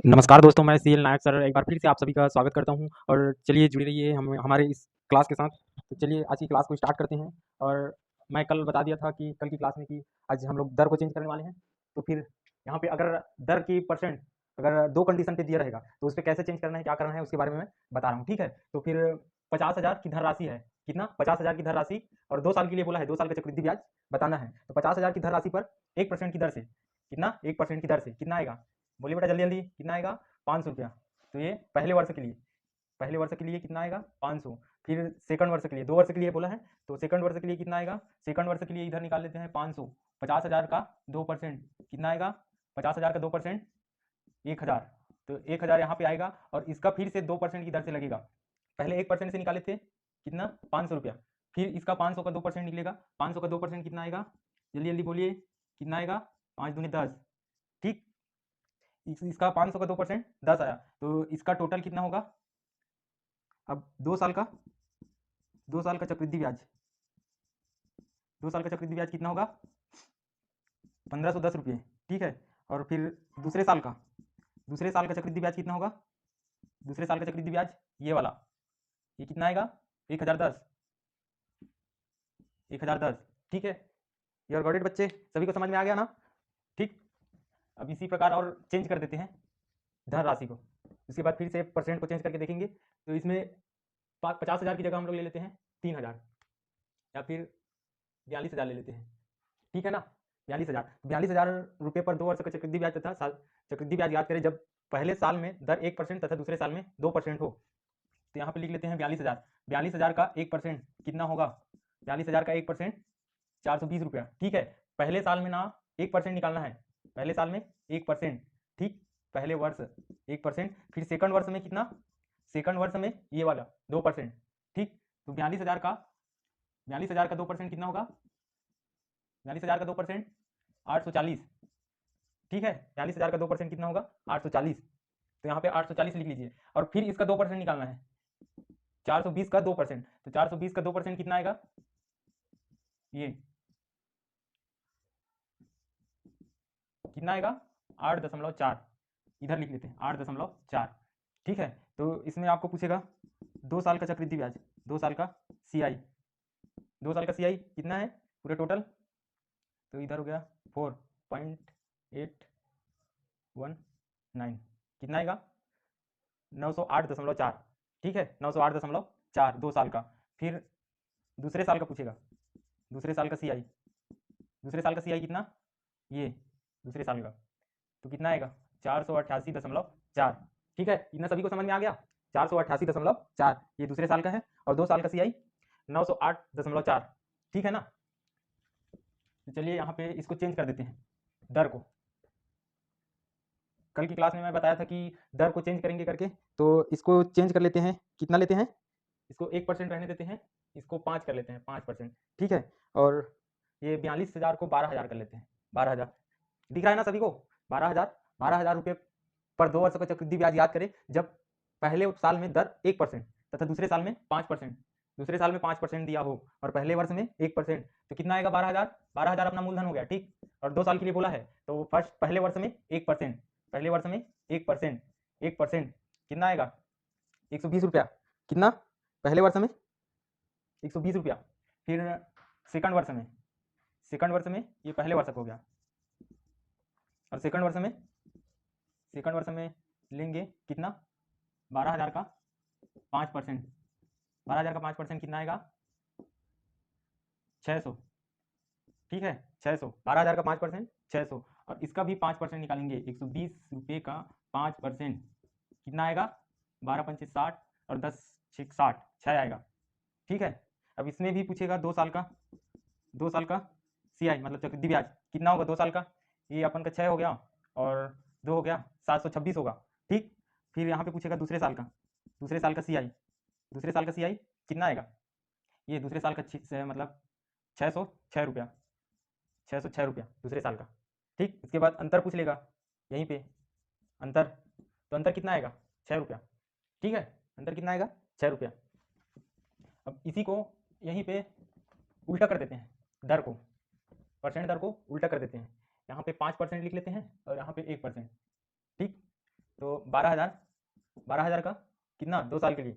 नमस्कार दोस्तों, मैं सीएल नायक सर एक बार फिर से आप सभी का स्वागत करता हूँ और चलिए जुड़े रहिए हम हमारे इस क्लास के साथ। तो चलिए आज की क्लास को स्टार्ट करते हैं। और मैं कल बता दिया था कि कल की क्लास में कि आज हम लोग दर को चेंज करने वाले हैं। तो फिर यहाँ पे अगर दर की परसेंट अगर 2 कंडीशन पे दिया रहेगा तो उस पे कैसे चेंज करना है, क्या करना है उसके बारे में मैं बता रहा हूँ, ठीक है? तो फिर 50,000 की धन राशि है, कितना? 50,000 की धन राशि और 2 साल के लिए बोला है, 2 साल का चक्रवृद्धि ब्याज बताना है। तो 50,000 की धन राशि पर 1% की दर से कितना? 1% की दर से कितना आएगा? बोलिए बेटा जल्दी-जल्दी कितना आएगा? 500 रुपया। तो ये पहले वर्ष के लिए कितना आएगा? 500। फिर सेकंड वर्ष के लिए 2 वर्ष के लिए बोला है, तो सेकंड वर्ष के लिए कितना आएगा? सेकंड वर्ष के लिए इधर निकाल लेते हैं 500। 50,000 का 2% कितना आएगा? 50,000 का 2% 1,000। तो 1,000 यहाँ पे आएगा और इसका फिर से 2% की दर से लगेगा। पहले 1% से निकाले थे कितना? 500 रुपया। फिर इसका 500 का 2% निकलेगा। 500 का 2% कितना आएगा? जल्दी जल्दी बोलिए कितना आएगा? 5 दूनी 10। ठीक, इसका 500 का 2% 10 आया, तो इसका टोटल कितना होगा? अब 2 साल का चक्रवृद्धि ब्याज, 2 साल का चक्रवृद्धि ब्याज कितना होगा? 1510 रुपये, ठीक है। और फिर दूसरे साल का चक्रवृद्धि ब्याज कितना होगा? दूसरे साल का चक्रवृद्धि ब्याज ये वाला, ये कितना आएगा? 1010, 1010, ठीक है। ये और गॉट इट बच्चे, सभी को समझ में आ गया ना? ठीक। अब इसी प्रकार और चेंज कर देते हैं धन राशि को, उसके बाद फिर से परसेंट को चेंज करके देखेंगे। तो इसमें 50,000 की जगह हम लोग ले लेते हैं 3,000 या फिर 42,000 ले लेते हैं, ठीक है ना? 42,000 रुपये पर 2 वर्ष का चक्रवृद्धि ब्याज तथा चक्रवृद्धि ब्याज याद करें जब पहले साल में दर 1% तथा दूसरे साल में 2% हो। तो यहाँ पे लिख लेते हैं 42,000। 42,000 का 1% कितना होगा? 42,000 का 1% 420 रुपया, ठीक है। पहले साल में ना 1% निकालना है, पहले साल में 1%, ठीक। पहले वर्ष 1%, फिर सेकंड वर्ष में कितना? सेकंड वर्ष में ये वाला 2%, ठीक। तो 42,000 का 2% कितना होगा? 42,000 का 2% 840, ठीक है। 42,000 का 2% कितना होगा? 840। तो यहाँ पे 840 लिख लीजिए और फिर इसका 2% निकालना है, 420 का 2%। तो 420 का 2% कितना आएगा? ये कितना आएगा? 8.4, इधर लिख लेते हैं 8.4, ठीक है। तो इसमें आपको पूछेगा 2 साल का चक्रवृद्धि ब्याज, 2 साल का सीआई, 2 साल का सीआई कितना है पूरे टोटल? तो इधर हो गया 4.819, कितना आएगा? 908.4, ठीक है। 908.4 2 साल का। फिर दूसरे साल का पूछेगा, दूसरे साल का सीआई, दूसरे साल का सीआई कितना? ये दूसरे साल का, तो कितना आएगा? 488.4, ठीक है। इतना सभी को समझ में आ गया? 488.4 ये दूसरे साल का है और 2 साल का सीआई 908.4, ठीक है ना? तो चलिए यहाँ पे इसको चेंज कर देते हैं दर को। कल की क्लास में मैं बताया था कि दर को चेंज करेंगे करके, तो इसको चेंज कर लेते हैं। कितना लेते हैं? इसको 1% रहने देते हैं, इसको 5 कर लेते हैं, 5%, ठीक है। और ये 42,000 को 12,000 कर लेते हैं, 12,000 दिख रहा है ना सभी को? 12,000, 12,000 रुपये पर 2 वर्ष का चक्रवृद्धि ब्याज याद करें जब पहले साल में दर 1% तथा दूसरे साल में 5%, दूसरे साल में 5% दिया हो और पहले वर्ष में 1%, तो कितना आएगा? 12,000। 12,000 अपना मूलधन हो गया, ठीक। और 2 साल के लिए बोला है तो पहले वर्ष में 1%, पहले वर्ष में 1%, 1% कितना आएगा? 120 रुपया, कितना? पहले वर्ष में 120 रुपया। फिर सेकंड वर्ष में, सेकंड वर्ष में ये पहले वर्ष का हो गया और सेकंड वर्ष में लेंगे कितना? 12,000 का 5%, 12,000 का 5% कितना आएगा? 600, ठीक है। 600, 12,000 का 5% 600 और इसका भी 5% निकालेंगे, 120 रुपये का 5% कितना आएगा? 12 पंचे 60 और 10 छः 60, 6 आएगा, ठीक है। अब इसमें भी पूछेगा 2 साल का, 2 साल का सीआई मतलब चक्रवृद्धि ब्याज कितना होगा 2 साल का? ये अपन का 6 हो गया और 2 हो गया 726 होगा, ठीक। फिर यहाँ पे पूछेगा दूसरे साल का, दूसरे साल का सीआई, दूसरे साल का सीआई कितना आएगा? ये दूसरे साल का मतलब 606 रुपया, 606 रुपया दूसरे साल का, ठीक। इसके बाद अंतर पूछ लेगा यहीं पे, अंतर, तो अंतर कितना आएगा? 6 रुपया, ठीक है। अंतर कितना आएगा? 6 रुपया। अब इसी को यहीं पे उल्टा कर देते हैं, दर को, परसेंट दर को उल्टा कर देते हैं। यहाँ पे 5% लिख लेते हैं और यहाँ पे 1%, ठीक। तो 12,000 का कितना 2 साल के लिए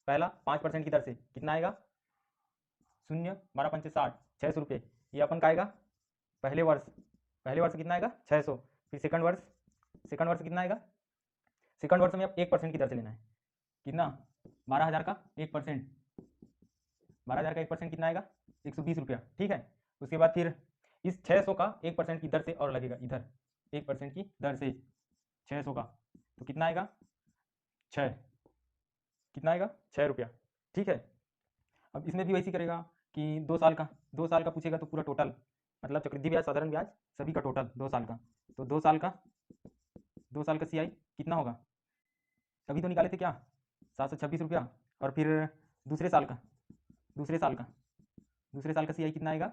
पहला 5% की दर से कितना आएगा, 0, 12 पंचे 60, 600 रुपये। ये अपन का आएगा पहले वर्ष कितना आएगा 600। फिर सेकंड वर्ष कितना आएगा, सेकंड वर्ष में अब 1% की दर से लेना है, कितना 12,000 का 1%, 12,000 का 1% कितना आएगा 120 रुपया, ठीक है। उसके बाद फिर इस 600 का 1% की दर से और लगेगा इधर, 1% की दर से 600 का, तो कितना आएगा 6, कितना आएगा 6 रुपया, ठीक है। अब इसमें भी वैसे करेगा कि 2 साल का पूछेगा तो पूरा टोटल, मतलब चक्रवृद्धि ब्याज साधारण ब्याज सभी का टोटल 2 साल का, तो 2 साल का CI कितना होगा, अभी तो निकाले थे क्या 726 रुपया। और फिर दूसरे साल का CI कितना आएगा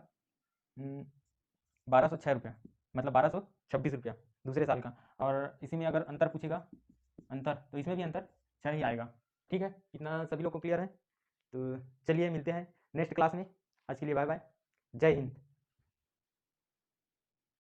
1206 रुपया, मतलब 1226 रुपया दूसरे साल का। और इसी में अगर अंतर पूछेगा, अंतर तो इसमें भी अंतर 6 ही आएगा, ठीक है। इतना सभी लोग को क्लियर है। तो चलिए मिलते हैं नेक्स्ट क्लास में, आज के लिए बाय बाय, जय हिंद।